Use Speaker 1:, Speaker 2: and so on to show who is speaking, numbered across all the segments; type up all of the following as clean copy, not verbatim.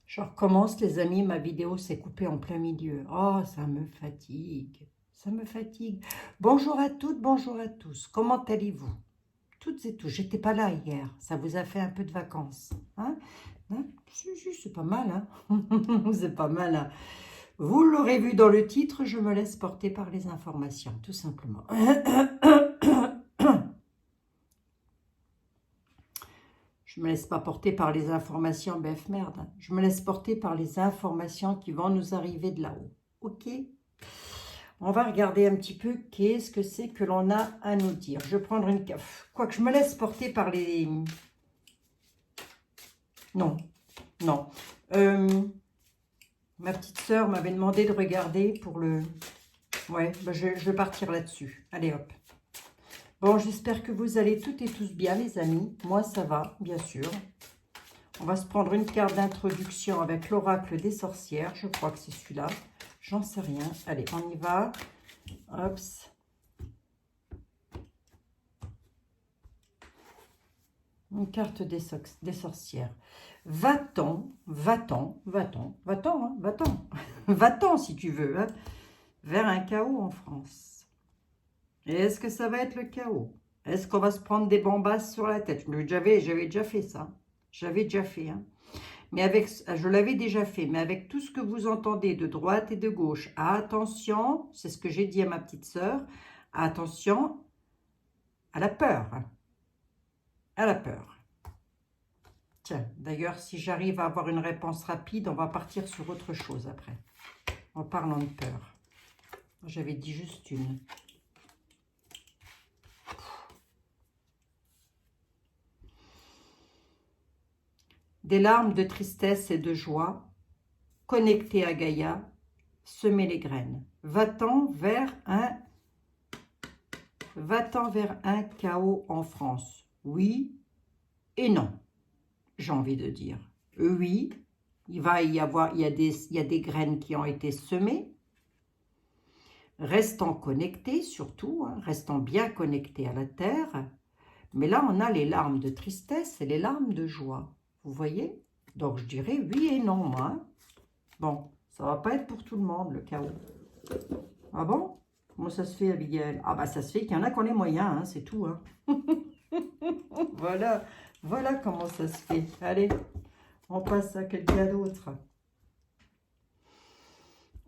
Speaker 1: Je recommence, les amis, ma vidéo s'est coupée en plein milieu. Oh, ça me fatigue. Ça me fatigue. Bonjour à toutes, bonjour à tous. Comment allez-vous? Toutes et tous. J'étais pas là hier. Ça vous a fait un peu de vacances. Hein? Hein? C'est pas mal, hein? C'est pas mal, hein? Vous l'aurez vu dans le titre, je me laisse porter par les informations, tout simplement. Je me laisse pas porter par les informations, bref, merde. Je me laisse porter par les informations qui vont nous arriver de là-haut. Ok? On va regarder un petit peu qu'est-ce que c'est que l'on a à nous dire. Je vais prendre une café. Quoique je me laisse porter par les... Non, non. Ma petite sœur m'avait demandé de regarder pour le... Ouais, bah je vais partir là-dessus. Allez, hop. Bon, j'espère que vous allez toutes et tous bien, les amis. Moi, ça va, bien sûr. On va se prendre une carte d'introduction avec l'oracle des sorcières. Je crois que c'est celui-là. J'en sais rien. Allez, on y va. Hop. Une carte des sorcières. Va-t'en, va-t'en, va-t'en, va-t'en, hein, va-t'en. Va-t'en si tu veux, hein, vers un chaos en France. Et est-ce que ça va être le chaos? Est-ce qu'on va se prendre des bombasses sur la tête? J'avais déjà fait ça. J'avais déjà fait, hein. Mais avec, je l'avais déjà fait, mais avec tout ce que vous entendez de droite et de gauche, attention, c'est ce que j'ai dit à ma petite sœur, attention à la peur, hein, à la peur. Tiens, d'ailleurs, si j'arrive à avoir une réponse rapide, on va partir sur autre chose après, en parlant de peur. J'avais dit juste une. Des larmes de tristesse et de joie, connectées à Gaïa, semer les graines. Va-t'en vers un chaos en France. Oui et non, j'ai envie de dire. Oui, il va y avoir, il y a des graines qui ont été semées. Restons connectés surtout, hein, restons bien connectés à la terre. Mais là, on a les larmes de tristesse et les larmes de joie. Vous voyez? Donc, je dirais oui et non, moi. Hein. Bon, ça va pas être pour tout le monde, le chaos. Ah bon? Comment ça se fait, Abigail? Ah bah, ça se fait qu'il y en a qui ont les moyens, hein, c'est tout. Hein. Voilà, voilà comment ça se fait. Allez, on passe à quelqu'un d'autre.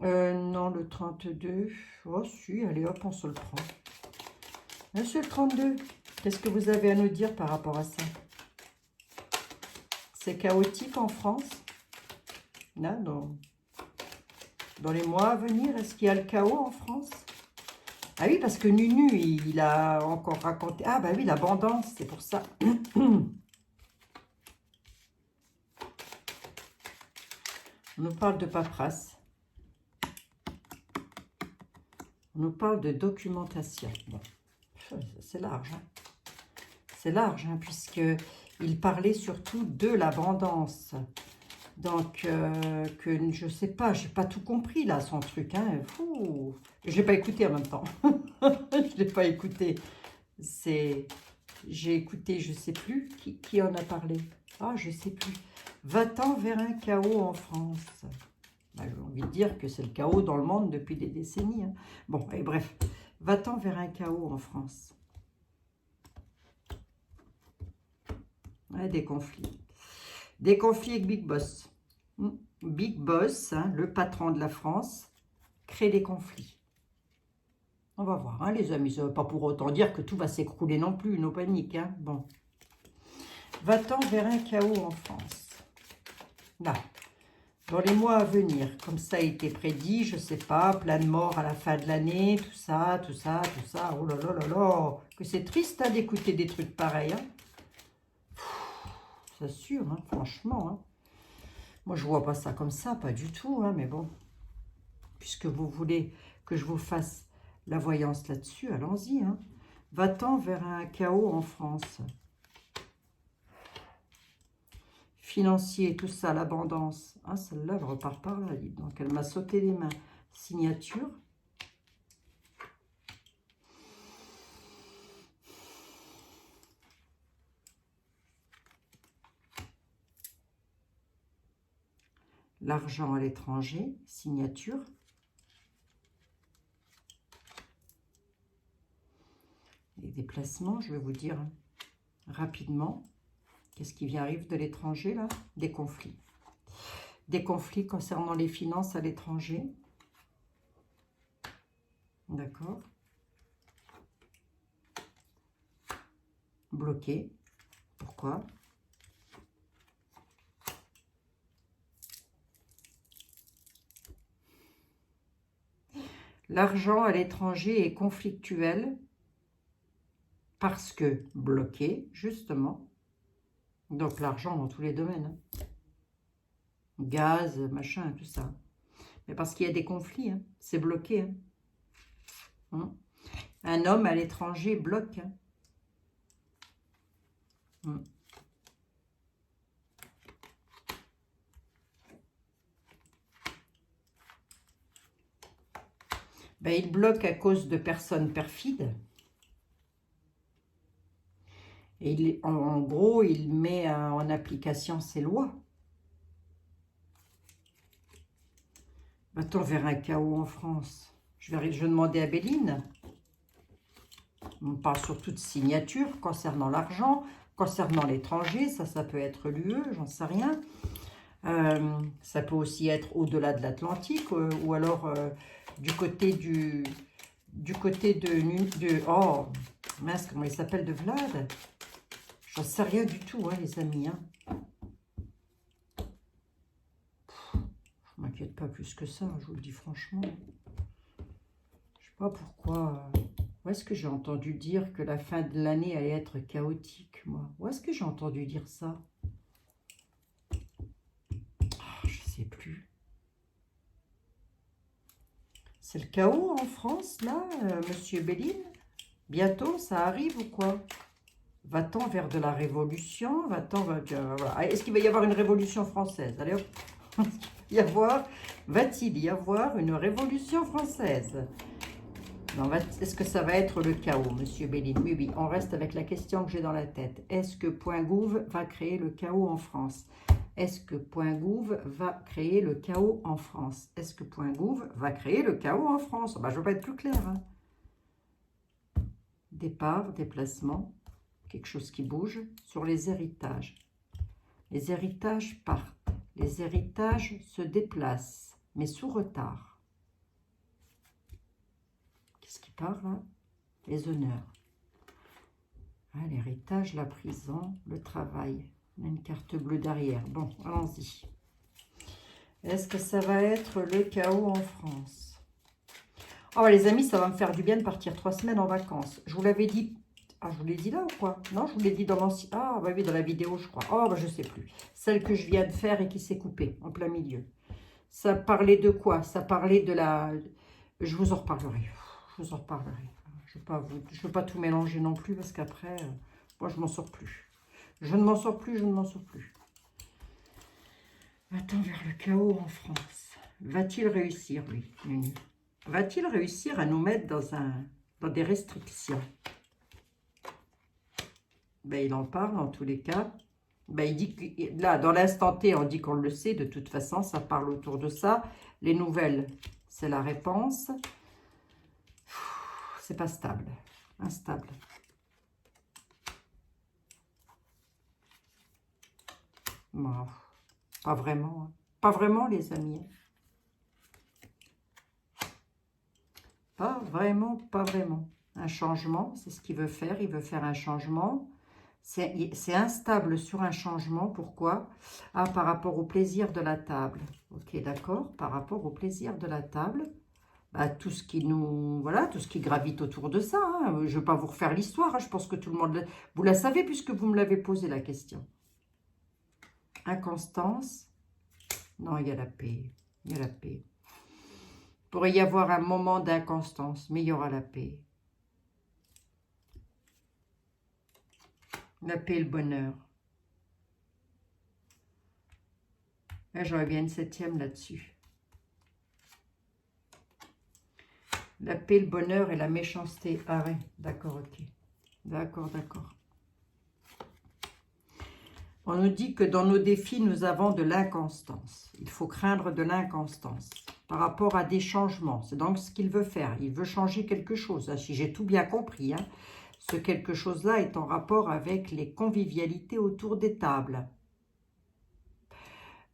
Speaker 1: Non, le 32. Oh, si, allez, hop, on se le prend. Monsieur le 32, qu'est-ce que vous avez à nous dire par rapport à ça? C'est chaotique en France? Là, dans les mois à venir, est-ce qu'il y a le chaos en France? Ah oui, parce que Nunu, il a encore raconté... Ah bah oui, l'abondance, c'est pour ça. On nous parle de paperasse. On nous parle de documentation. Bon, c'est large. Hein. C'est large, hein, puisqu'il parlait surtout de l'abondance. Donc, que je sais pas, j'ai pas tout compris là, son truc. Hein. Je l'ai pas écouté en même temps. Je l'ai pas écouté. J'ai écouté, je sais plus, qui en a parlé. Ah, je sais plus. Va-t'en vers un chaos en France. Ben, j'ai envie de dire que c'est le chaos dans le monde depuis des décennies. Hein. Bon, et bref. Va-t'en vers un chaos en France. Ouais, des conflits. Des conflits avec Big Boss. Big Boss, hein, le patron de la France, crée des conflits. On va voir, hein, les amis. Ça ne veut pas pour autant dire que tout va s'écrouler non plus, nos paniques. Hein. Bon. Va-t'en vers un chaos en France. Là. Dans les mois à venir, comme ça a été prédit, je ne sais pas, plein de morts à la fin de l'année, tout ça, tout ça, tout ça. Oh là là là là. Que c'est triste hein, d'écouter des trucs pareils. Hein. C'est sûr, hein, franchement. Hein. Moi, je ne vois pas ça comme ça, pas du tout. Hein, mais bon, puisque vous voulez que je vous fasse la voyance là-dessus, allons-y. Hein. Va-t'en vers un chaos en France. Financier, tout ça, l'abondance. Ah, celle-là, elle repart par là. Donc, elle m'a sauté les mains. Signature. L'argent à l'étranger, signature. Les déplacements, je vais vous dire rapidement. Qu'est-ce qui arrive de l'étranger, là? Des conflits. Des conflits concernant les finances à l'étranger. D'accord. Bloqué. Pourquoi? L'argent à l'étranger est conflictuel parce que bloqué, justement. Donc l'argent dans tous les domaines. Hein. Gaz, machin, tout ça. Mais parce qu'il y a des conflits, hein. C'est bloqué. Hein. Hein. Un homme à l'étranger bloque. Hein. Hein. Ben, il bloque à cause de personnes perfides. Et en gros, il met en application ses lois. Va-t-on vers un chaos en France? Je vais demander à Béline. On parle surtout de signature concernant l'argent, concernant l'étranger. Ça peut être l'UE, j'en sais rien. Ça peut aussi être au-delà de l'Atlantique ou alors du côté de oh, mince, comment il s'appelle, de Vlad. J'en sais rien du tout, hein, les amis. Hein. Je m'inquiète pas plus que ça, je vous le dis franchement. Je sais pas pourquoi. Où est-ce que j'ai entendu dire que la fin de l'année allait être chaotique, moi? Où est-ce que j'ai entendu dire ça? Je sais plus. C'est le chaos en France, là, monsieur Béline? Bientôt, ça arrive ou quoi? Va-t-on vers de la révolution? Voilà. Est-ce qu'il va y avoir une révolution française? Allez hop. Va-t-il y avoir une révolution française? Est-ce que ça va être le chaos, monsieur Béline? Oui, oui, on reste avec la question que j'ai dans la tête. Est-ce que .gouv va créer le chaos en France? Est-ce que .gouv va créer le chaos en France? Est-ce que .gouv va créer le chaos en France? Je ne veux pas être plus clair. Hein. Départ, déplacement, quelque chose qui bouge. Sur les héritages. Les héritages partent. Les héritages se déplacent, mais sous retard. Qu'est-ce qui part là? Les honneurs. Ah, l'héritage, la prison, le travail. On a une carte bleue derrière. Bon, allons-y. Est-ce que ça va être le chaos en France? Oh, les amis, ça va me faire du bien de partir 3 semaines en vacances. Je vous l'avais dit. Ah, je vous l'ai dit là ou quoi? Non, je vous l'ai dit dans l'ancien... Ah, bah oui, dans la vidéo, je crois. Oh, je sais plus. Celle que je viens de faire et qui s'est coupée en plein milieu. Ça parlait de quoi? Ça parlait de la... Je vous en reparlerai. Je vous en reparlerai. Je ne veux pas tout mélanger non plus parce qu'après, moi, je m'en sors plus. Je ne m'en sors plus, je ne m'en sors plus. Va-t-on vers le chaos en France? Va-t-il réussir, lui? Va-t-il réussir à nous mettre dans des restrictions? Ben, il en parle en tous les cas. Ben, il dit que, là, dans l'instant T, on dit qu'on le sait. De toute façon, ça parle autour de ça. Les nouvelles, c'est la réponse. C'est pas stable. Instable. Bon, pas vraiment. Hein. Pas vraiment, les amis. Pas vraiment, pas vraiment. Un changement, c'est ce qu'il veut faire. Il veut faire un changement. C'est instable sur un changement. Pourquoi? Ah, par rapport au plaisir de la table. Ok, d'accord. Par rapport au plaisir de la table. Bah, tout ce qui nous... Voilà, tout ce qui gravite autour de ça. Hein. Je ne vais pas vous refaire l'histoire. Hein. Je pense que tout le monde... Vous la savez puisque vous me l'avez posé la question. Inconstance. Non, il y a la paix. Il y a la paix. Il pourrait y avoir un moment d'inconstance, mais il y aura la paix. La paix et le bonheur. Là, j'aurais bien une 7e là-dessus. La paix, le bonheur et la méchanceté. Ah ouais, d'accord, ok. D'accord, d'accord. On nous dit que dans nos défis, nous avons de l'inconstance. Il faut craindre de l'inconstance par rapport à des changements. C'est donc ce qu'il veut faire. Il veut changer quelque chose. Si j'ai tout bien compris, hein. Ce quelque chose-là est en rapport avec les convivialités autour des tables.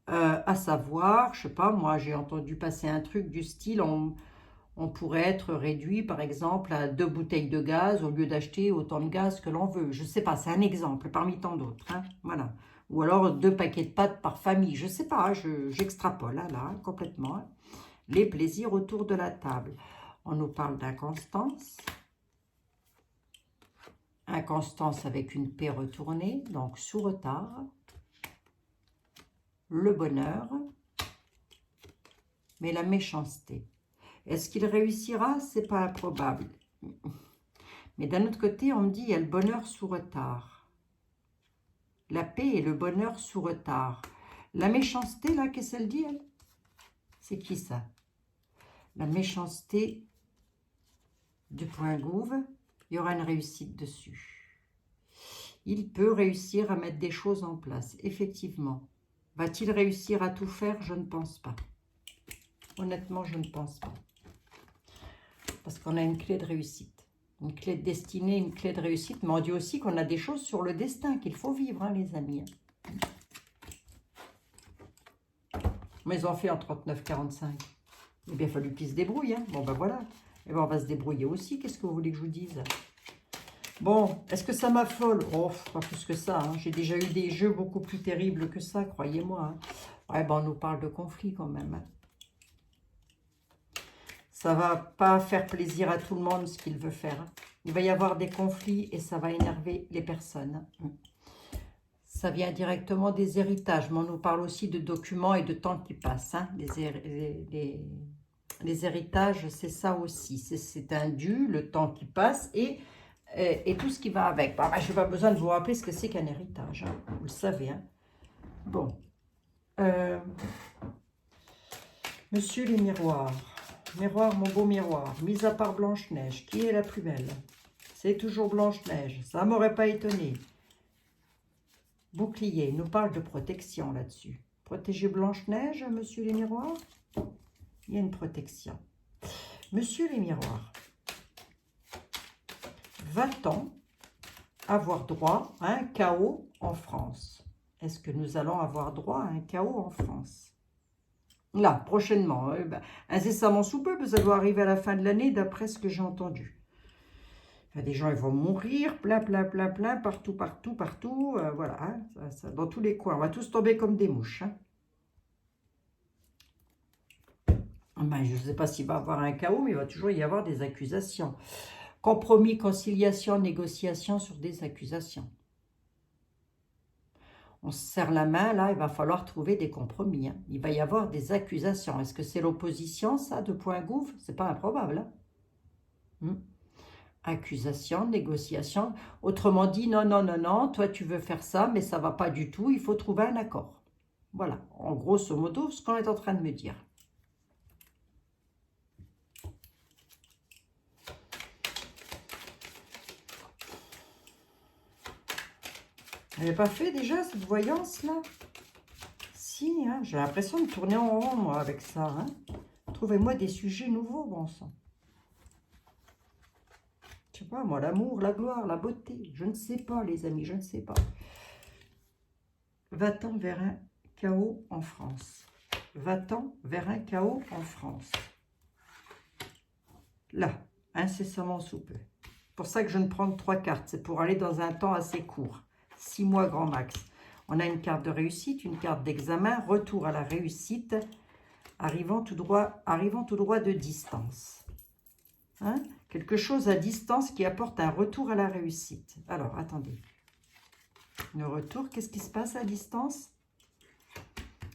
Speaker 1: À savoir, je sais pas, moi j'ai entendu passer un truc du style, on pourrait être réduit par exemple à 2 bouteilles de gaz au lieu d'acheter autant de gaz que l'on veut. Je sais pas, c'est un exemple parmi tant d'autres. Hein, voilà. Ou alors 2 paquets de pâtes par famille. Je sais pas, j'extrapole hein, là, complètement. Hein. Les plaisirs autour de la table. On nous parle d'inconstance. Inconstance avec une paix retournée, donc sous retard. Le bonheur, mais la méchanceté. Est-ce qu'il réussira? C'est pas improbable. Mais d'un autre côté, on me dit il y a le bonheur sous retard. La paix et le bonheur sous retard. La méchanceté, là, qu'est-ce qu'elle dit, elle? C'est qui ça? La méchanceté du point gouve, il y aura une réussite dessus. Il peut réussir à mettre des choses en place, effectivement. Va-t-il réussir à tout faire? Je ne pense pas. Honnêtement, je ne pense pas. Parce qu'on a une clé de réussite. Une clé de destinée, une clé de réussite. Mais on dit aussi qu'on a des choses sur le destin qu'il faut vivre, hein, les amis. Mais ils ont fait en 39-45. Il a bien fallu qu'ils se débrouillent. Hein. Bon, ben voilà. Et ben on va se débrouiller aussi. Qu'est-ce que vous voulez que je vous dise? Bon, est-ce que ça m'affole? Oh, pas plus que ça. Hein. J'ai déjà eu des jeux beaucoup plus terribles que ça, croyez-moi. Hein. Ouais, ben on nous parle de conflit quand même. Hein. Ça va pas faire plaisir à tout le monde ce qu'il veut faire. Hein. Il va y avoir des conflits et ça va énerver les personnes. Hein. Ça vient directement des héritages, mais on nous parle aussi de documents et de temps qui passe. Hein. Les héritages, c'est ça aussi. C'est un dû, le temps qui passe et tout ce qui va avec. Bah, je n'ai pas besoin de vous rappeler ce que c'est qu'un héritage. Hein. Vous le savez. Hein. Bon. Monsieur les miroirs. Miroir, mon beau miroir. Mis à part Blanche-Neige, qui est la plus belle? C'est toujours Blanche-Neige. Ça ne m'aurait pas étonné. Bouclier, il nous parle de protection là-dessus. Protéger Blanche-Neige, monsieur les miroirs? Il y a une protection. Monsieur les miroirs, va-t-on avoir droit à un chaos en France? Est-ce que nous allons avoir droit à un chaos en France? Là, prochainement. Incessamment sous peu, ça doit arriver à la fin de l'année, d'après ce que j'ai entendu. Des gens, ils vont mourir, plein, partout, voilà, hein, dans tous les coins. On va tous tomber comme des mouches. Hein. Ben, je ne sais pas s'il va y avoir un chaos, mais il va toujours y avoir des accusations. Compromis, conciliation, négociation sur des accusations. On se serre la main, là, il va falloir trouver des compromis. Hein. Il va y avoir des accusations. Est-ce que c'est l'opposition, ça, de point gouffre? C'est pas improbable. Hein. Accusation, négociation. Autrement dit, non, toi tu veux faire ça, mais ça ne va pas du tout, il faut trouver un accord. Voilà, en grosso modo, ce qu'on est en train de me dire. Vous n'avez pas fait déjà cette voyance-là? Si, hein, j'ai l'impression de tourner en rond, moi, avec ça. Hein. Trouvez-moi des sujets nouveaux, bon sang. Je sais pas, moi, l'amour, la gloire, la beauté. Je ne sais pas, les amis, je ne sais pas. Va-t-on vers un chaos en France? Va-t-on vers un chaos en France? Là, incessamment sous peu. C'est pour ça que je ne prends que 3 cartes. C'est pour aller dans un temps assez court. 6 mois grand max. On a une carte de réussite, une carte d'examen, retour à la réussite, arrivant tout droit de distance. Hein? Quelque chose à distance qui apporte un retour à la réussite. Alors, attendez. Le retour, qu'est-ce qui se passe à distance?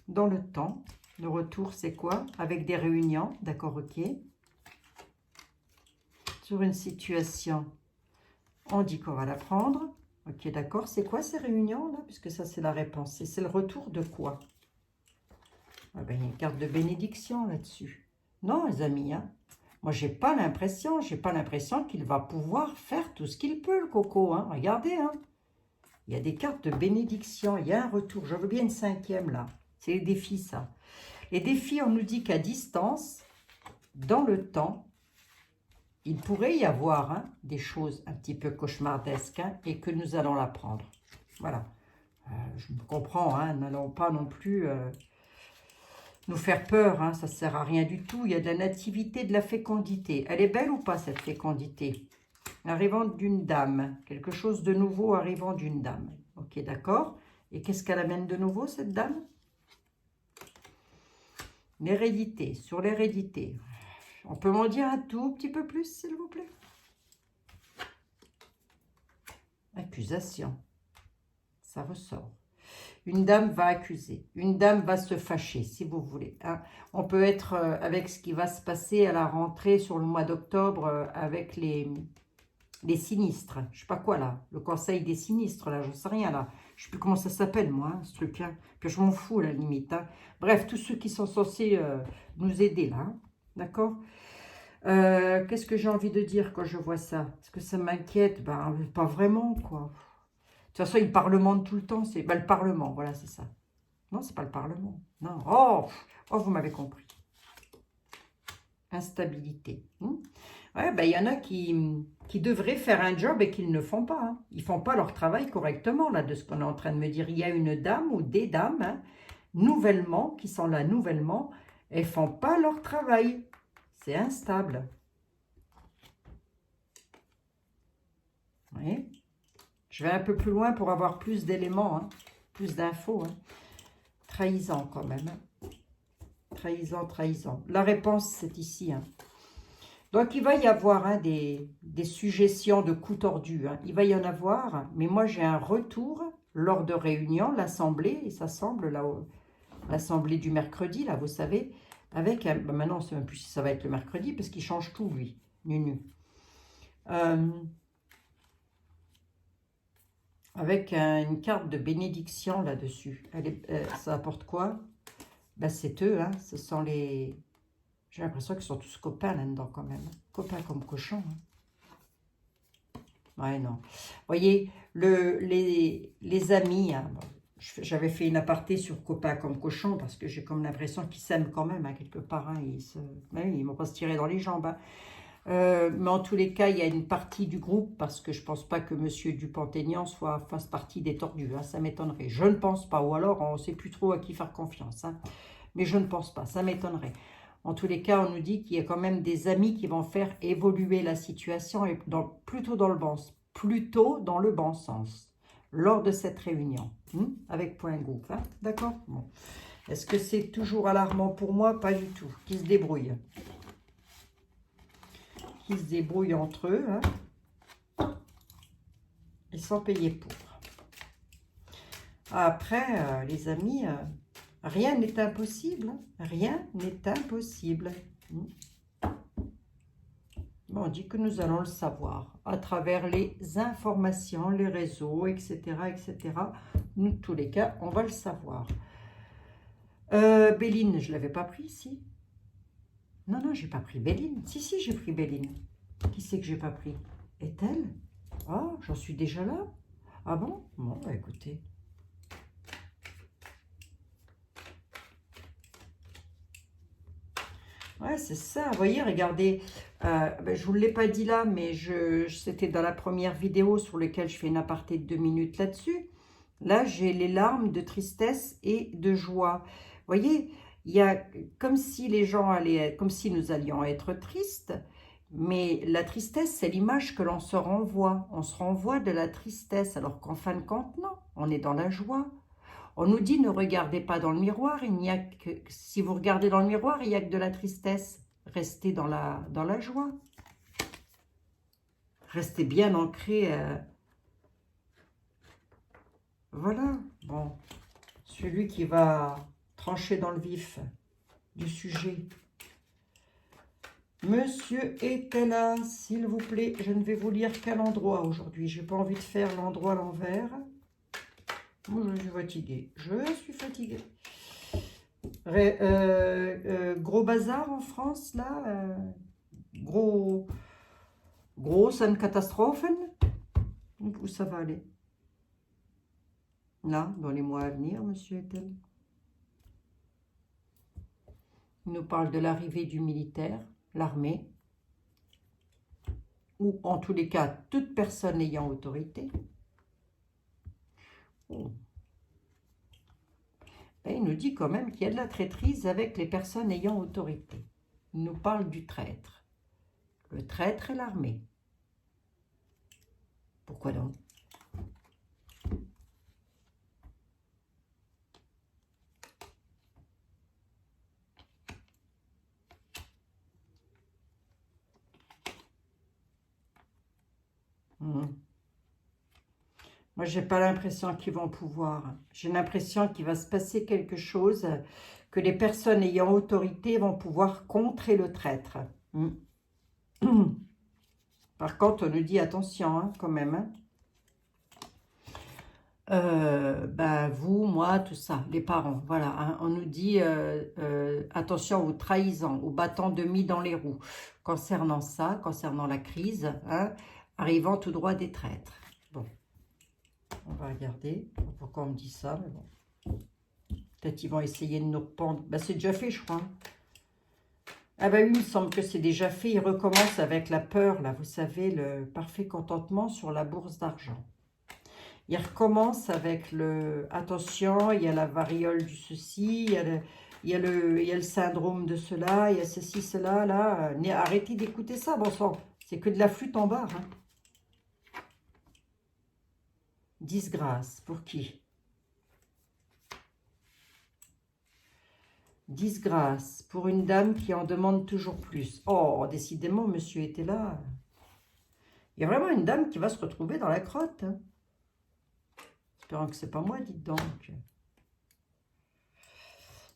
Speaker 1: Dans le temps. Le retour, c'est quoi? Avec des réunions, d'accord, ok. Sur une situation, on dit qu'on va la prendre. Ok, d'accord. C'est quoi ces réunions, là? Puisque ça, c'est la réponse. C'est le retour de quoi? Ah ben, il y a une carte de bénédiction là-dessus. Non, les amis, hein. Moi, j'ai pas l'impression qu'il va pouvoir faire tout ce qu'il peut, le coco. Hein. Regardez, hein. Il y a des cartes de bénédiction, il y a un retour. Je veux bien une 5e là. C'est les défis, ça. Les défis, on nous dit qu'à distance, dans le temps, il pourrait y avoir des choses un petit peu cauchemardesques et que nous allons l'apprendre. Voilà. Je comprends, n'allons pas non plus nous faire peur, ça ne sert à rien du tout. Il y a de la nativité, de la fécondité. Elle est belle ou pas, cette fécondité? Arrivant d'une dame, quelque chose de nouveau arrivant d'une dame. Ok, d'accord. Et qu'est-ce qu'elle amène de nouveau, cette dame? L'hérédité, sur l'hérédité. On peut m'en dire un tout petit peu plus, s'il vous plaît? Accusation. Ça ressort. Une dame va accuser. Une dame va se fâcher, si vous voulez. On peut être avec ce qui va se passer à la rentrée sur le mois d'octobre avec les sinistres. Je ne sais pas quoi, là. Le conseil des sinistres, là. Je ne sais rien, là. Je ne sais plus comment ça s'appelle, moi, ce truc. Puis je m'en fous, à la limite. Bref, tous ceux qui sont censés nous aider, là. D'accord? Qu'est-ce que j'ai envie de dire quand je vois ça? Est-ce que ça m'inquiète? Ben, pas vraiment, quoi. De toute façon, il parlemente tout le temps. C'est le Parlement, voilà, c'est ça. Non, c'est pas le Parlement. Non. Oh, vous m'avez compris. Instabilité. Ouais, ben, il y en a qui devraient faire un job et qu'ils ne font pas. Ils ne font pas leur travail correctement, là, de ce qu'on est en train de me dire. Il y a une dame ou des dames, nouvellement, qui sont là nouvellement, et ne font pas leur travail. C'est instable. Oui. Je vais un peu plus loin pour avoir plus d'éléments, plus d'infos. Trahison quand même. Trahison, trahison. La réponse, c'est ici. Donc, il va y avoir des suggestions de coups tordus. Il va y en avoir, mais moi, j'ai un retour lors de réunion, l'Assemblée, et ça semble là, l'Assemblée du mercredi, là, vous savez, avec un... Ben maintenant, on ne sait même plus si ça va être le mercredi, parce qu'il change tout, lui. Nunu. Avec une carte de bénédiction là-dessus. Ça apporte quoi? Ben, c'est eux, ce sont les... J'ai l'impression qu'ils sont tous copains là-dedans quand même. Copains comme cochons. Ouais, non. Vous voyez, les amis, j'avais fait une aparté sur copains comme cochons parce que j'ai comme l'impression qu'ils s'aiment quand même, quelque part. Ils ne vont pas se tirer dans les jambes. Mais en tous les cas, il y a une partie du groupe, parce que je ne pense pas que M. Dupont-Aignan fasse partie des tordus, ça m'étonnerait. Je ne pense pas, ou alors on ne sait plus trop à qui faire confiance. Mais je ne pense pas, ça m'étonnerait. En tous les cas, on nous dit qu'il y a quand même des amis qui vont faire évoluer la situation, et plutôt dans le bon sens, lors de cette réunion, avec point groupe. D'accord? Bon. Est-ce que c'est toujours alarmant pour moi? Pas du tout. Qui se débrouille. Qui se débrouillent entre eux, et sont payés pour. Après, les amis, rien n'est impossible. Rien n'est impossible. Bon, on dit que nous allons le savoir à travers les informations, les réseaux, etc., etc. Nous, tous les cas, on va le savoir. Béline, je ne l'avais pas pris ici. Non, non, j'ai pas pris Béline. Si, j'ai pris Béline. Qui c'est que j'ai pas pris? Est-elle? Ah, j'en suis déjà là? Ah bon? Bon, bah écoutez. Ouais, c'est ça. Vous voyez, regardez. Ben, je ne vous l'ai pas dit là, mais c'était dans la première vidéo sur laquelle je fais une aparté de 2 minutes là-dessus. Là, j'ai les larmes de tristesse et de joie. Vous voyez, il y a comme si les gens allaient, comme si nous allions être tristes, mais la tristesse, c'est l'image que l'on se renvoie. On se renvoie de la tristesse, alors qu'en fin de compte, non, on est dans la joie. On nous dit ne regardez pas dans le miroir, il n'y a que, si vous regardez dans le miroir, il n'y a que de la tristesse. Restez dans la joie. Restez bien ancré. Voilà, bon, celui qui va trancher dans le vif du sujet. Monsieur était là, s'il vous plaît. Je ne vais vous lire qu'à l'endroit aujourd'hui. Je n'ai pas envie de faire l'endroit à l'envers. Moi, je suis fatiguée. Je suis fatiguée. Gros bazar en France, là. Grosse catastrophe. Où ça va aller? là, dans les mois à venir, monsieur Etel. Il nous parle de l'arrivée du militaire, l'armée, ou en tous les cas, toute personne ayant autorité. Oh. Et il nous dit quand même qu'il y a de la traîtrise avec les personnes ayant autorité. Il nous parle du traître. Le traître et l'armée. Pourquoi donc? Moi, j'ai pas l'impression qu'ils vont pouvoir. J'ai l'impression qu'il va se passer quelque chose, que les personnes ayant autorité vont pouvoir contrer le traître. Par contre, on nous dit attention, hein, quand même. Hein. Vous, moi, tout ça, les parents, voilà. Hein, on nous dit attention aux trahisons, aux battants de mie dans les roues. Concernant ça, concernant la crise, hein, arrivant tout droit des traîtres. Bon, on va regarder. Pourquoi on me dit ça, mais bon. Peut-être ils vont essayer de nous rependre. C'est déjà fait, je crois. Ah oui, il me semble que c'est déjà fait. Ils recommencent avec la peur, là, vous savez, le parfait contentement sur la bourse d'argent. Il recommence avec le « attention, il y a la variole du ceci, il y a le syndrome de cela, il y a ceci, cela, là. » Arrêtez d'écouter ça, bon sang. C'est que de la flûte en barre. Hein. Disgrâce, pour qui? Disgrâce, pour une dame qui en demande toujours plus. Oh, décidément, monsieur était là. Il y a vraiment une dame qui va se retrouver dans la crotte. Hein. Espérons que c'est pas moi, dites donc.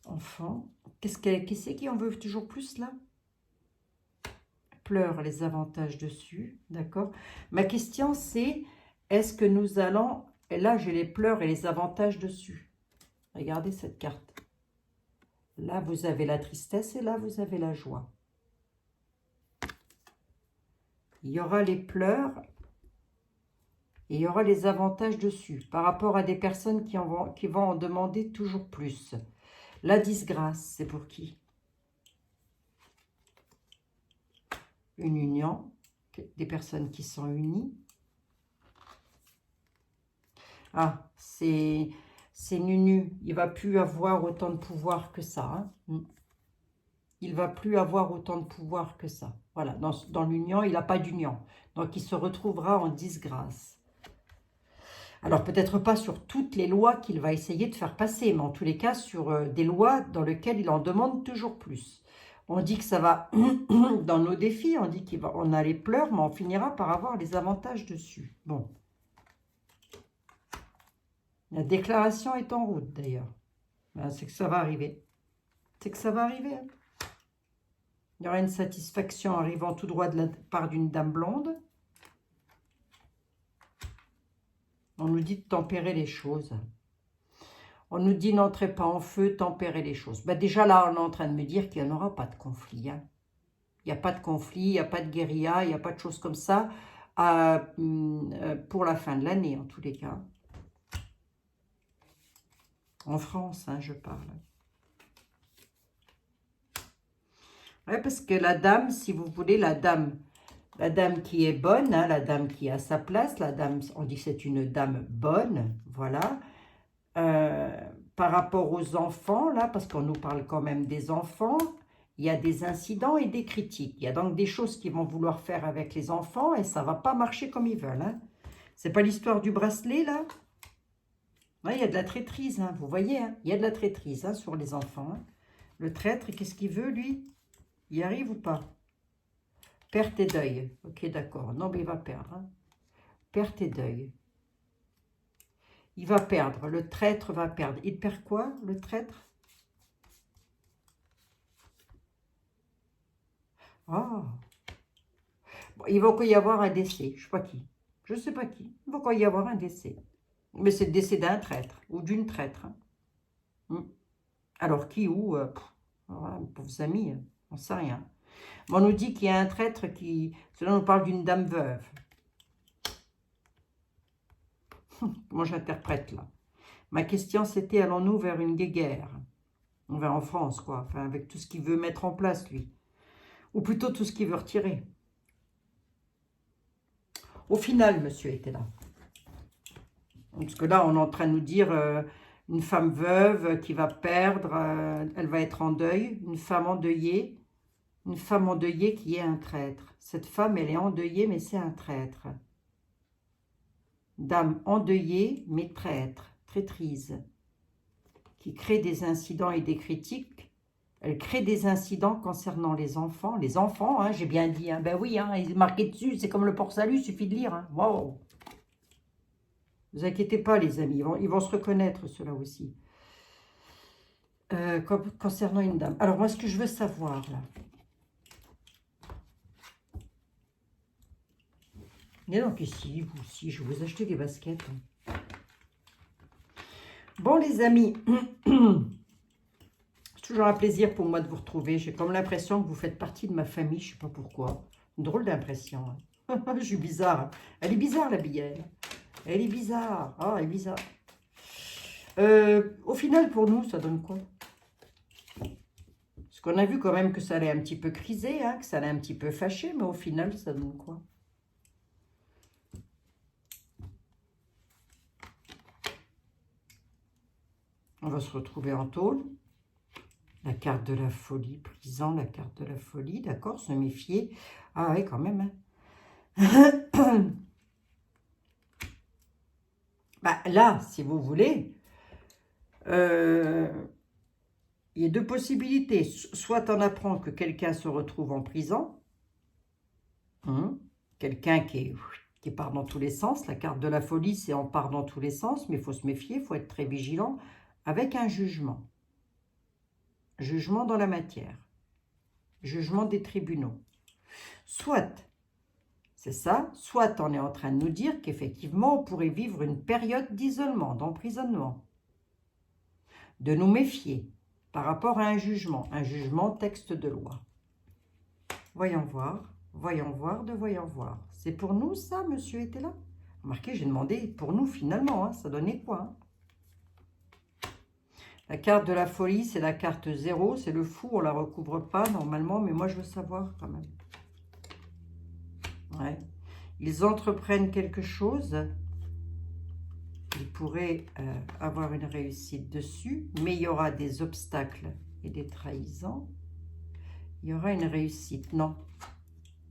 Speaker 1: Enfant. Qui c'est qui en veut toujours plus, là? Pleure les avantages dessus, d'accord? Ma question, c'est, est-ce que nous allons... Et là, j'ai les pleurs et les avantages dessus. Regardez cette carte. Là, vous avez la tristesse et là, vous avez la joie. Il y aura les pleurs et il y aura les avantages dessus par rapport à des personnes qui vont en demander toujours plus. La disgrâce, c'est pour qui? Une union, des personnes qui sont unies. Ah, c'est Nunu, il ne va plus avoir autant de pouvoir que ça. Hein. Il ne va plus avoir autant de pouvoir que ça. Voilà, dans l'union, il n'a pas d'union. Donc, il se retrouvera en disgrâce. Alors, peut-être pas sur toutes les lois qu'il va essayer de faire passer, mais en tous les cas, sur des lois dans lesquelles il en demande toujours plus. On dit que ça va, dans nos défis, on dit qu'on a les pleurs, mais on finira par avoir les avantages dessus. Bon. La déclaration est en route, d'ailleurs. Ben, c'est que ça va arriver. C'est que ça va arriver. Hein. Il y aura une satisfaction arrivant tout droit de la part d'une dame blonde. On nous dit de tempérer les choses. On nous dit n'entrez pas en feu, tempérer les choses. Ben déjà là, on est en train de me dire qu'il n'y en aura pas de conflit. Hein. Il n'y a pas de conflit, il n'y a pas de guérilla, il n'y a pas de choses comme ça pour la fin de l'année, en tous les cas. En France, hein, je parle. Ouais, parce que la dame, si vous voulez, la dame qui est bonne, hein, la dame qui a sa place, la dame, on dit que c'est une dame bonne, voilà. Par rapport aux enfants, là, parce qu'on nous parle quand même des enfants, il y a des incidents et des critiques. Il y a donc des choses qu'ils vont vouloir faire avec les enfants et ça ne va pas marcher comme ils veulent. Hein. C'est pas l'histoire du bracelet, là? Ouais, il y a de la traîtrise, hein, vous voyez, hein, il y a de la traîtrise hein, sur les enfants. Hein. Le traître, qu'est-ce qu'il veut, lui? Il arrive ou pas? Perte et deuil. Ok, d'accord. Non, mais il va perdre. Hein. Perte et deuil. Il va perdre. Le traître va perdre. Il perd quoi, le traître? Oh. Bon, il va y avoir un décès. Je ne sais pas qui. Je ne sais pas qui. Il va y avoir un décès. Mais c'est le décès d'un traître ou d'une traître. Hein. Alors, qui, où voilà, pauvres amis, on ne sait rien. On nous dit qu'il y a un traître qui... Cela nous parle d'une dame veuve. Comment j'interprète là? Ma question, c'était, allons-nous vers une guerre? On va en France, quoi. Enfin, avec tout ce qu'il veut mettre en place, lui. Ou plutôt tout ce qu'il veut retirer. Au final, monsieur était là. Parce que là, on est en train de nous dire une femme veuve qui va perdre, elle va être en deuil, une femme endeuillée qui est un traître. Cette femme, elle est endeuillée, mais c'est un traître. Dame endeuillée, mais traître, traîtrise, qui crée des incidents et des critiques. Elle crée des incidents concernant les enfants. Les enfants, hein, j'ai bien dit, hein, ben oui, hein, il est marqué dessus, c'est comme le port-salut, il suffit de lire. Hein. Wow. Ne vous inquiétez pas, les amis, ils vont se reconnaître, ceux-là aussi. Concernant une dame. Alors, moi, ce que je veux savoir, là. Et donc, ici, vous aussi, je vais vous acheter des baskets. Hein. Bon, les amis, c'est toujours un plaisir pour moi de vous retrouver. J'ai comme l'impression que vous faites partie de ma famille, je ne sais pas pourquoi. Une drôle d'impression. Hein. Je suis bizarre. Hein. Elle est bizarre, la Bielle. Elle est bizarre. Ah, elle est bizarre. Au final, pour nous, ça donne quoi? Parce qu'on a vu quand même que ça allait un petit peu criser, hein, que ça allait un petit peu fâcher, mais au final, ça donne quoi? On va se retrouver en tôle. La carte de la folie, prisant, la carte de la folie, d'accord, se méfier. Ah oui, quand même. Hein. Bah, là, si vous voulez, il y a deux possibilités. Soit on apprend que quelqu'un se retrouve en prison, hein, quelqu'un qui part dans tous les sens. La carte de la folie, c'est on part dans tous les sens, mais il faut se méfier, il faut être très vigilant, avec un jugement. Jugement dans la matière. Jugement des tribunaux. Soit, c'est ça, soit on est en train de nous dire qu'effectivement, on pourrait vivre une période d'isolement, d'emprisonnement. De nous méfier par rapport à un jugement texte de loi. Voyons voir, voyons voir. C'est pour nous ça, monsieur était là? Remarquez, j'ai demandé pour nous finalement, hein, ça donnait quoi hein? La carte de la folie, c'est la carte 0, c'est le fou, on ne la recouvre pas normalement, mais moi je veux savoir quand même. Ouais. Ils entreprennent quelque chose, ils pourraient avoir une réussite dessus, mais il y aura des obstacles et des trahisons. Il y aura une réussite, non.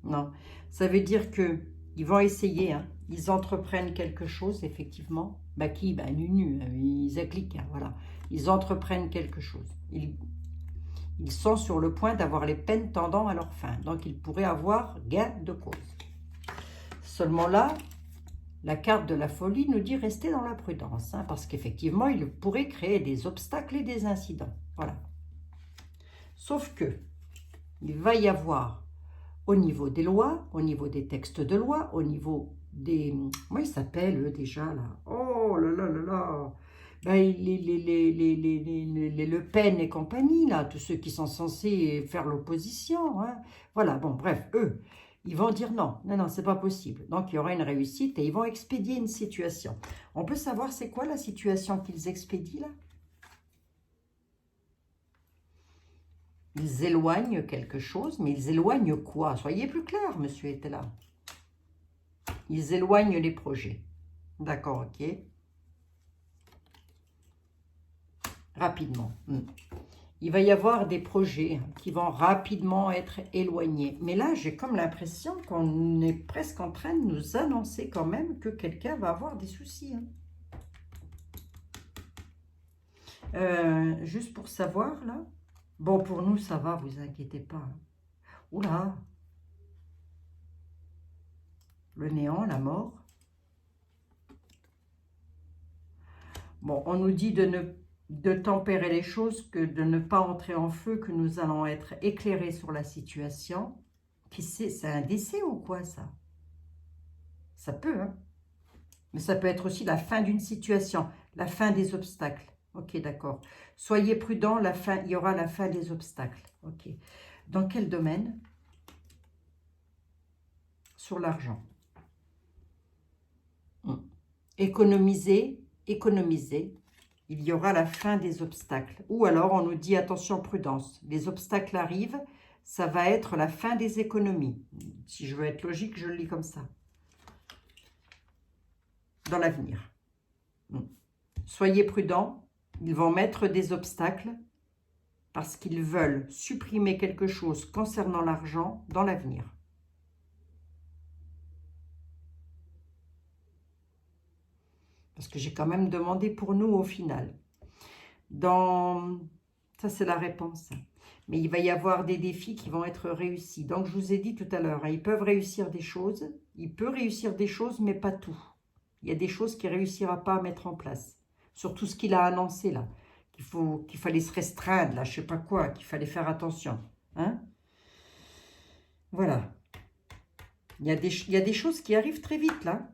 Speaker 1: Non, ça veut dire que ils vont essayer, hein. Ils entreprennent quelque chose, effectivement. Bah qui? Bah nunu, ils appliquent, hein, voilà. Ils entreprennent quelque chose. Ils sont sur le point d'avoir les peines tendant à leur fin. Donc, ils pourraient avoir gain de cause. Seulement là, la carte de la folie nous dit rester dans la prudence, hein, parce qu'effectivement, il pourrait créer des obstacles et des incidents. Voilà. Sauf que, il va y avoir au niveau des lois, au niveau des textes de loi, au niveau des... Comment ils s'appellent déjà là? Oh là là là là! Ben, les Le Pen et compagnie, là, tous ceux qui sont censés faire l'opposition. Hein. Voilà, bon, bref, eux, ils vont dire non, non, non, c'est pas possible. Donc, il y aura une réussite et ils vont expédier une situation. On peut savoir c'est quoi la situation qu'ils expédient là? Ils éloignent quelque chose, mais ils éloignent quoi? Soyez plus clair, monsieur était là. Ils éloignent les projets. D'accord, ok. Rapidement. Il va y avoir des projets qui vont rapidement être éloignés. Mais là, j'ai comme l'impression qu'on est presque en train de nous annoncer quand même que quelqu'un va avoir des soucis. Hein. Juste pour savoir, là. Bon, pour nous, ça va, vous inquiétez pas. Hein. Oula! Le néant, la mort. Bon, on nous dit de tempérer les choses, que de ne pas entrer en feu, que nous allons être éclairés sur la situation. Qui sait, c'est un décès ou quoi, ça? Ça peut, hein? Mais ça peut être aussi la fin d'une situation, la fin des obstacles. Ok, d'accord. Soyez prudents, il y aura la fin des obstacles. Ok. Dans quel domaine? Sur l'argent. Économiser, économiser. il y aura la fin des obstacles. Ou alors, on nous dit, attention, prudence. Les obstacles arrivent, ça va être la fin des économies. Si je veux être logique, je le lis comme ça. Dans l'avenir. Soyez prudents, ils vont mettre des obstacles parce qu'ils veulent supprimer quelque chose concernant l'argent dans l'avenir. Parce que j'ai quand même demandé pour nous au final. Ça, c'est la réponse. Mais il va y avoir des défis qui vont être réussis. Donc, je vous ai dit tout à l'heure, ils peuvent réussir des choses. Il peut réussir des choses, mais pas tout. Il y a des choses qu'il ne réussira pas à mettre en place. Surtout ce qu'il a annoncé là. Qu'il fallait se restreindre, là, je ne sais pas quoi, qu'il fallait faire attention. Hein? Voilà. Il y a des choses qui arrivent très vite, là.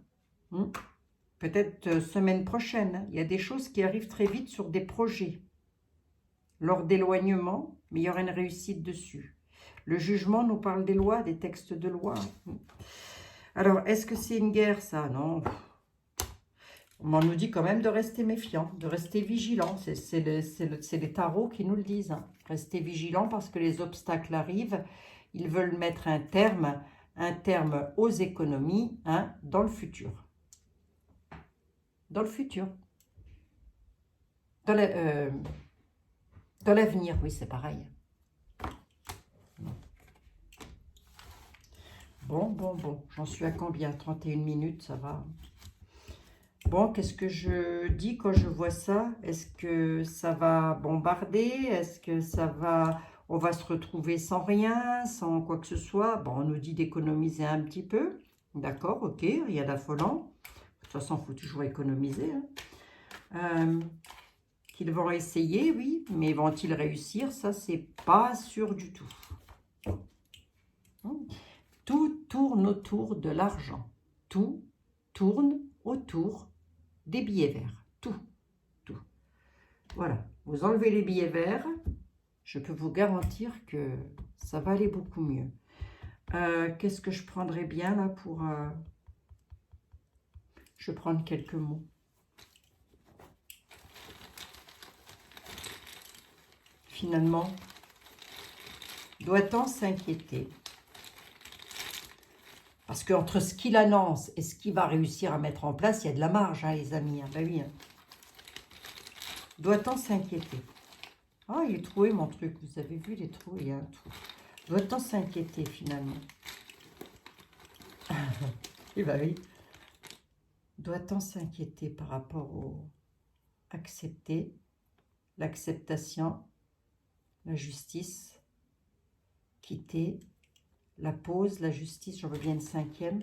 Speaker 1: Peut-être semaine prochaine. Il y a des choses qui arrivent très vite sur des projets. Lors d'éloignement, mais il y aura une réussite dessus. Le jugement nous parle des lois, des textes de loi. Alors, est-ce que c'est une guerre, ça? Non. On nous dit quand même de rester méfiant, de rester vigilant. C'est les tarots qui nous le disent. Hein. Restez vigilant parce que les obstacles arrivent. Ils veulent mettre un terme aux économies dans le futur. Dans le futur. Dans l'avenir, oui, c'est pareil. Bon. J'en suis à combien? 31 minutes, ça va. Bon, qu'est-ce que je dis quand je vois ça? Est-ce que ça va bombarder? Est-ce que ça va... On va se retrouver sans rien, sans quoi que ce soit? Bon, on nous dit d'économiser un petit peu. D'accord, ok, rien d'affolant. De toute façon, il faut toujours économiser. Qu'ils vont essayer, oui, mais vont-ils réussir? Ça, c'est pas sûr du tout. Tout tourne autour de l'argent. Tout tourne autour des billets verts. Tout. Voilà. Vous enlevez les billets verts, je peux vous garantir que ça va aller beaucoup mieux. Qu'est-ce que je prendrais bien là pour... Je vais prendre quelques mots. Finalement, doit-on s'inquiéter? Parce qu'entre ce qu'il annonce et ce qu'il va réussir à mettre en place, il y a de la marge, hein, les amis. Ben oui. Doit-on s'inquiéter? Ah, il est troué mon truc. Vous avez vu les trous? Il y a un trou. Doit-on s'inquiéter finalement? Eh ben oui. Doit-on s'inquiéter par rapport au accepter, l'acceptation, la justice, quitter, la pause, la justice, je reviens une cinquième.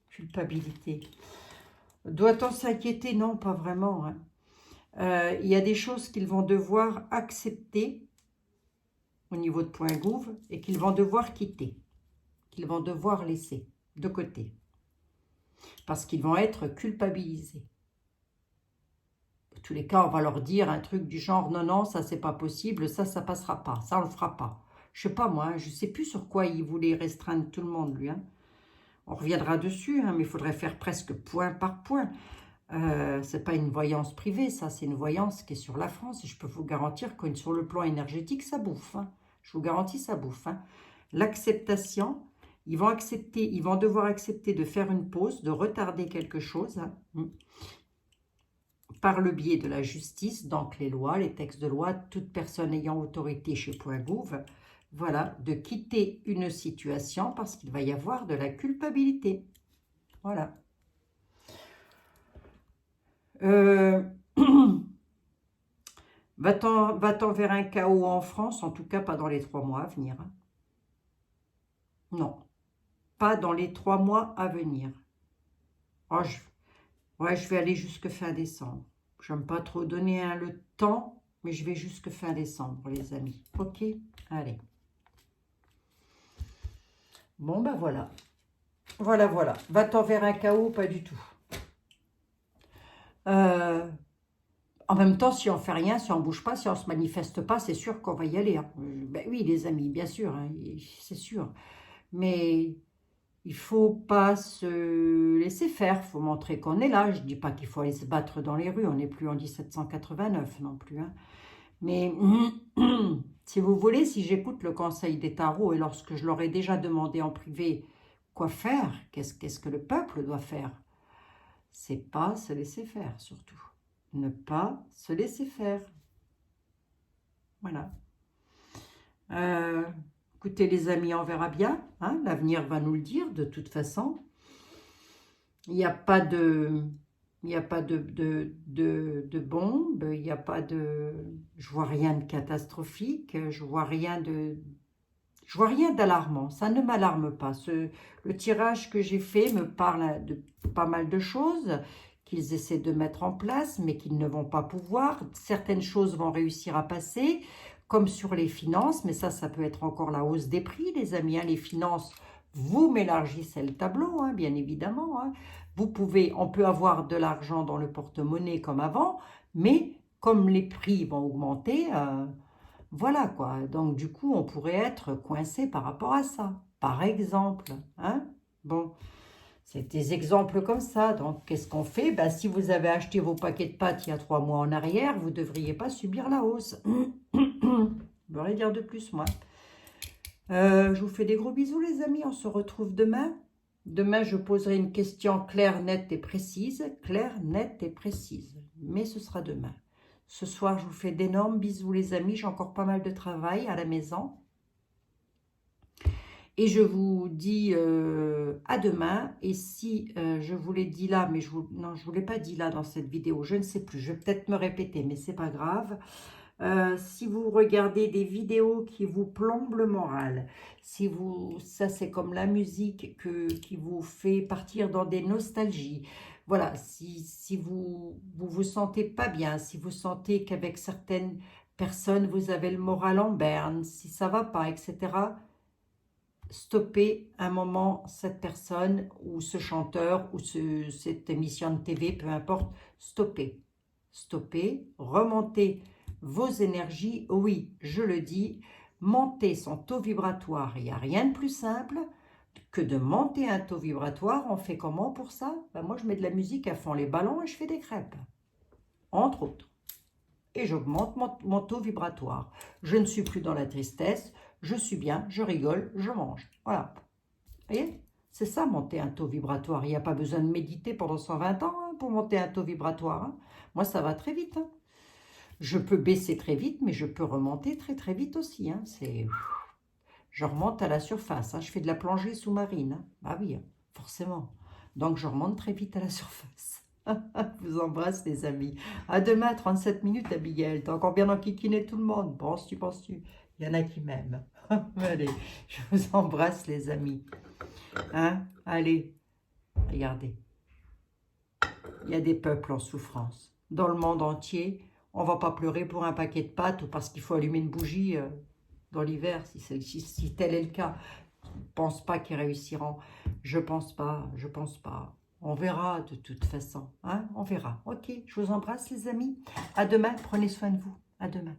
Speaker 1: Culpabilité. Doit-on s'inquiéter? Non, pas vraiment. Hein. Il y a des choses qu'ils vont devoir accepter au niveau de point gouv et qu'ils vont devoir quitter, qu'ils vont devoir laisser de côté. Parce qu'ils vont être culpabilisés. En tous les cas, on va leur dire un truc du genre, non, ça c'est pas possible, ça passera pas, ça on le fera pas. Je sais pas moi, je sais plus sur quoi il voulait restreindre tout le monde lui. Hein. On reviendra dessus, hein, mais il faudrait faire presque point par point. C'est pas une voyance privée, ça, c'est une voyance qui est sur la France. Et je peux vous garantir que sur le plan énergétique, ça bouffe. Hein. Je vous garantis, ça bouffe. Hein. L'acceptation, ils vont devoir accepter de faire une pause, de retarder quelque chose. Hein. Par le biais de la justice, donc les lois, les textes de loi, toute personne ayant autorité chez Point Gouv, voilà, de quitter une situation parce qu'il va y avoir de la culpabilité. Voilà. Va-t-on vers un chaos en France? En tout cas, pas dans les 3 mois à venir. Hein. Non, pas dans les 3 mois à venir. Oh, je vais aller jusque fin décembre. Je n'aime pas trop donner le temps, mais je vais jusque fin décembre, les amis. Ok, allez. Bon, ben voilà. Voilà. Va-t-on vers un chaos? Pas du tout. En même temps, si on ne fait rien, si on ne bouge pas, si on ne se manifeste pas, c'est sûr qu'on va y aller. Hein. Ben oui, les amis, bien sûr, hein, c'est sûr. Mais Il ne faut pas se laisser faire, il faut montrer qu'on est là. Je ne dis pas qu'il faut aller se battre dans les rues, on n'est plus en 1789 non plus. Hein. Mais si vous voulez, si j'écoute le conseil des tarots et lorsque je leur ai déjà demandé en privé quoi faire, qu'est-ce que le peuple doit faire, c'est pas se laisser faire surtout. Ne pas se laisser faire. Voilà. Écoutez les amis, on verra bien. Hein, l'avenir va nous le dire de toute façon. Il n'y a pas de... Il n'y a pas de bombe, il n'y a pas de... Je vois rien de catastrophique, je vois rien d'alarmant, ça ne m'alarme pas. Le tirage que j'ai fait me parle de pas mal de choses qu'ils essaient de mettre en place, mais qu'ils ne vont pas pouvoir. Certaines choses vont réussir à passer, comme sur les finances, mais ça peut être encore la hausse des prix, les amis. Hein, les finances, vous m'élargissez le tableau, hein, bien évidemment. Hein. On peut avoir de l'argent dans le porte-monnaie comme avant, mais comme les prix vont augmenter, voilà quoi. Donc du coup, on pourrait être coincé par rapport à ça, par exemple. Hein. Bon, c'est des exemples comme ça. Donc qu'est-ce qu'on fait? Ben, si vous avez acheté vos paquets de pâtes il y a 3 mois en arrière, vous ne devriez pas subir la hausse. Je veux rien dire de plus, moi. Je vous fais des gros bisous, les amis. On se retrouve demain. Demain, je poserai une question claire, nette et précise. Claire, nette et précise. Mais ce sera demain. Ce soir, je vous fais d'énormes bisous, les amis. J'ai encore pas mal de travail à la maison. Et je vous dis à demain. Et si je vous l'ai dit là, mais non, je ne vous l'ai pas dit là dans cette vidéo. Je ne sais plus. Je vais peut-être me répéter, mais ce n'est pas grave. Si vous regardez des vidéos qui vous plombent le moral, ça c'est comme la musique qui vous fait partir dans des nostalgies. Voilà, si vous sentez pas bien, si vous sentez qu'avec certaines personnes vous avez le moral en berne, si ça va pas, etc., stoppez un moment cette personne ou ce chanteur ou cette émission de TV, peu importe, stoppez. Stoppez, remontez vos énergies, oui, je le dis, monter son taux vibratoire. Il n'y a rien de plus simple que de monter un taux vibratoire. On fait comment pour ça? Ben moi, je mets de la musique à fond les ballons et je fais des crêpes, entre autres. Et j'augmente mon taux vibratoire. Je ne suis plus dans la tristesse, je suis bien, je rigole, je mange. Voilà. Vous voyez? C'est ça, monter un taux vibratoire. Il n'y a pas besoin de méditer pendant 120 ans hein, pour monter un taux vibratoire. Hein. Moi, ça va très vite. Hein. Je peux baisser très vite, mais je peux remonter très très vite aussi. Hein. Je remonte à la surface. Hein. Je fais de la plongée sous-marine. Hein. Ah oui, forcément. Donc, je remonte très vite à la surface. Je vous embrasse, les amis. À demain, 37 minutes, Abigail. T'as encore bien enquiquiné tout le monde. Penses-tu, penses-tu? Il y en a qui m'aiment. Allez, je vous embrasse, les amis. Hein? Allez, regardez. Il y a des peuples en souffrance. Dans le monde entier, on ne va pas pleurer pour un paquet de pâtes ou parce qu'il faut allumer une bougie dans l'hiver, si tel est le cas. Je ne pense pas qu'ils réussiront. Je pense pas. On verra de toute façon. Hein? On verra. Ok, je vous embrasse les amis. À demain, prenez soin de vous. À demain.